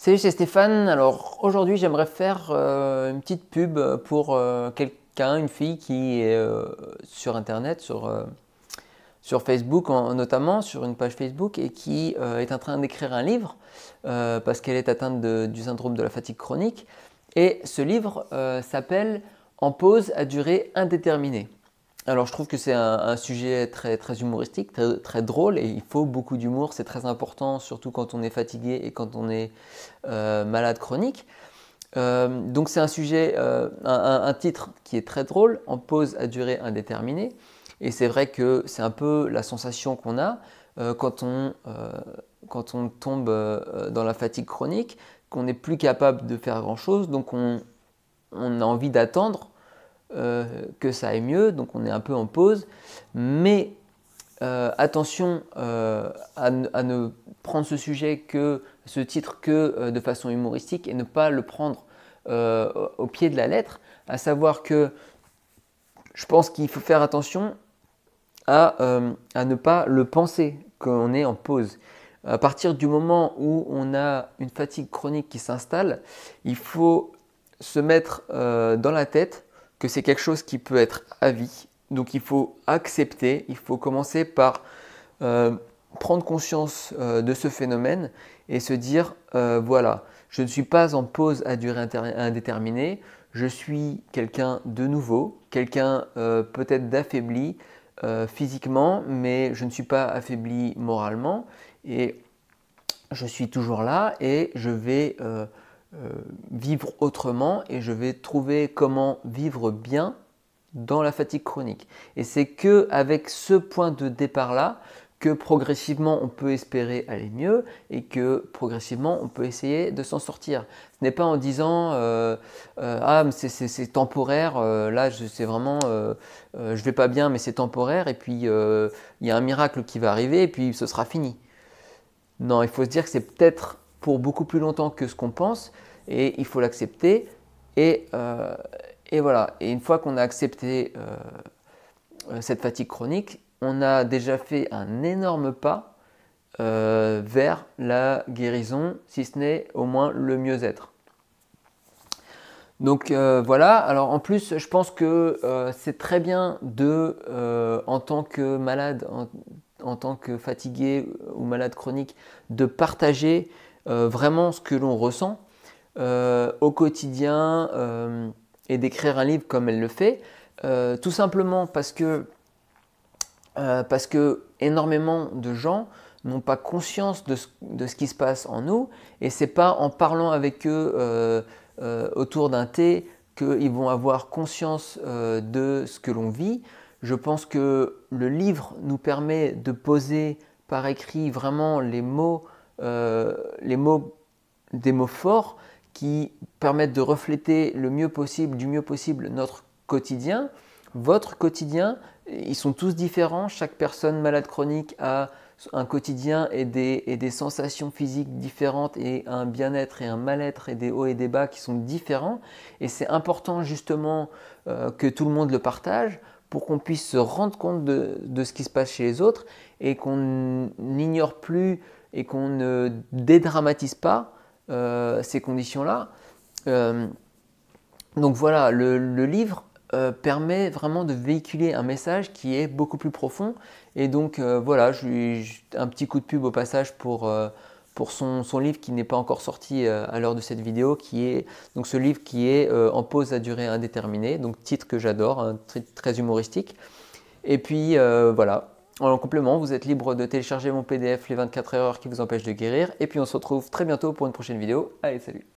Salut, c'est Stéphane. Alors aujourd'hui, j'aimerais faire une petite pub pour quelqu'un, une fille qui est sur Internet, sur Facebook notamment, sur une page Facebook et qui est en train d'écrire un livre parce qu'elle est atteinte du syndrome de la fatigue chronique. Et ce livre s'appelle En pause à durée indéterminée. Alors je trouve que c'est un sujet très humoristique, très drôle et il faut beaucoup d'humour, c'est très important, surtout quand on est fatigué et quand on est malade chronique. Donc c'est un sujet, un titre qui est très drôle, En pause à durée indéterminée. Et c'est vrai que c'est un peu la sensation qu'on a quand on tombe dans la fatigue chronique, qu'on n'est plus capable de faire grand-chose, donc on a envie d'attendre que ça aille mieux, donc on est un peu en pause, mais attention à ne prendre ce titre que de façon humoristique et ne pas le prendre au pied de la lettre, à savoir que je pense qu'il faut faire attention à ne pas le penser qu'on est en pause. À partir du moment où on a une fatigue chronique qui s'installe, il faut se mettre dans la tête que c'est quelque chose qui peut être à vie. Donc il faut accepter, il faut commencer par prendre conscience de ce phénomène et se dire voilà, je ne suis pas en pause à durée indéterminée, je suis quelqu'un de nouveau, quelqu'un peut-être d'affaibli physiquement, mais je ne suis pas affaibli moralement et je suis toujours là et je vais vivre autrement et je vais trouver comment vivre bien dans la fatigue chronique. Et c'est qu'avec ce point de départ-là que progressivement on peut espérer aller mieux et que progressivement on peut essayer de s'en sortir. Ce n'est pas en disant ah mais c'est temporaire, là c'est vraiment je vais pas bien mais c'est temporaire et puis il y a un miracle qui va arriver et puis ce sera fini. Non, il faut se dire que c'est peut-être pour beaucoup plus longtemps que ce qu'on pense et il faut l'accepter et voilà. Et une fois qu'on a accepté cette fatigue chronique, on a déjà fait un énorme pas vers la guérison, si ce n'est au moins le mieux-être. Donc voilà, alors en plus je pense que c'est très bien en tant que malade, en tant que fatigué ou malade chronique, de partager vraiment ce que l'on ressent au quotidien et d'écrire un livre comme elle le fait, tout simplement parce que énormément de gens n'ont pas conscience de ce qui se passe en nous et c'est pas en parlant avec eux autour d'un thé qu'ils vont avoir conscience de ce que l'on vit. Je pense que le livre nous permet de poser par écrit vraiment des mots forts qui permettent de refléter du mieux possible notre quotidien. Votre quotidien, ils sont tous différents. Chaque personne malade chronique a un quotidien et des sensations physiques différentes et un bien-être et un mal-être et des hauts et des bas qui sont différents. Et c'est important justement que tout le monde le partage pour qu'on puisse se rendre compte de ce qui se passe chez les autres et qu'on n'ignore plus et qu'on ne dédramatise pas ces conditions-là. Donc voilà, le livre permet vraiment de véhiculer un message qui est beaucoup plus profond. Et donc voilà, un petit coup de pub au passage pour son livre qui n'est pas encore sorti à l'heure de cette vidéo, qui est donc ce livre qui est En pause à durée indéterminée, donc titre que j'adore, hein, très humoristique. Et puis voilà, en complément, vous êtes libre de télécharger mon PDF Les 24 erreurs qui vous empêchent de guérir. Et puis on se retrouve très bientôt pour une prochaine vidéo. Allez, salut!